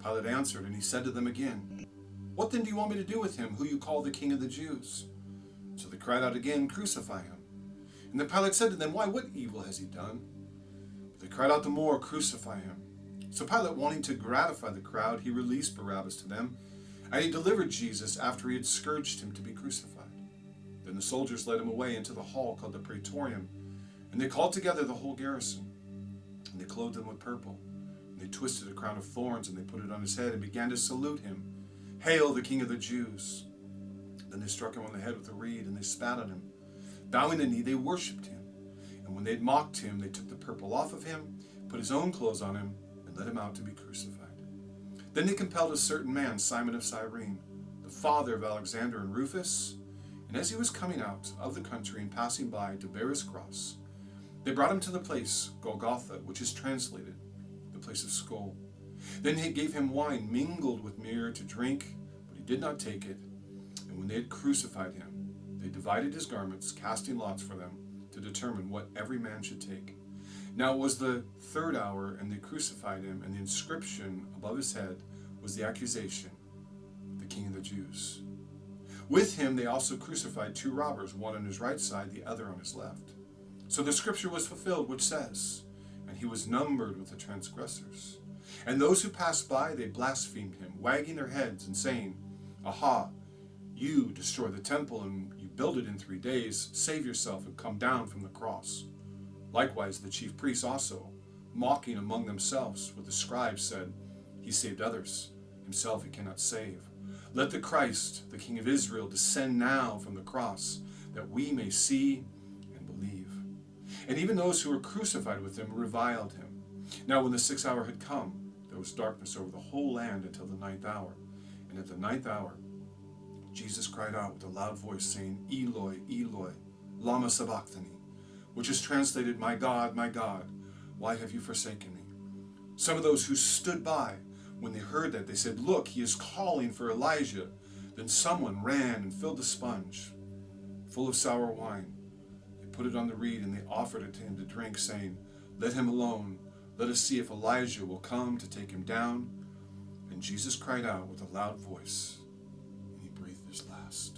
Pilate answered, and he said to them again, "What then do you want me to do with him, who you call the King of the Jews?" So they cried out again, "Crucify him." And then Pilate said to them, "Why, what evil has he done?" But they cried out the more, "Crucify him." So Pilate, wanting to gratify the crowd, he released Barabbas to them, and he delivered Jesus after he had scourged him to be crucified. Then the soldiers led him away into the hall called the Praetorium, and they called together the whole garrison. And they clothed him with purple, and they twisted a crown of thorns, and they put it on his head, and began to salute him, "Hail, the King of the Jews!" Then they struck him on the head with a reed, and they spat on him. Bowing the knee, they worshipped him. And when they had mocked him, they took the purple off of him, put his own clothes on him, and led him out to be crucified. Then they compelled a certain man, Simon of Cyrene, the father of Alexander and Rufus, and as he was coming out of the country and passing by to bear his cross, they brought him to the place Golgotha, which is translated, the place of skull. Then they gave him wine mingled with myrrh to drink, but he did not take it. And when they had crucified him, they divided his garments, casting lots for them, to determine what every man should take. Now it was the 3rd hour, and they crucified him, and the inscription above his head was the accusation, "The King of the Jews." With him they also crucified 2 robbers, one on his right side, the other on his left. So the scripture was fulfilled, which says, "And he was numbered with the transgressors." And those who passed by, they blasphemed him, wagging their heads and saying, "Aha, you destroy the temple and you build it in 3 days. Save yourself and come down from the cross." Likewise the chief priests also, mocking among themselves with the scribes, said, "He saved others, himself he cannot save. Let the Christ, the King of Israel, descend now from the cross, that we may see and believe." And even those who were crucified with him reviled him. Now when the 6th hour had come, there was darkness over the whole land until the 9th hour. And at the 9th hour, Jesus cried out with a loud voice, saying, "Eloi, Eloi, lama sabachthani," which is translated, my God, why have you forsaken me?" Some of those who stood by, when they heard that, they said, "Look, he is calling for Elijah." Then someone ran and filled a sponge full of sour wine. They put it on the reed, and they offered it to him to drink, saying, "Let him alone. Let us see if Elijah will come to take him down." And Jesus cried out with a loud voice, and he breathed his last.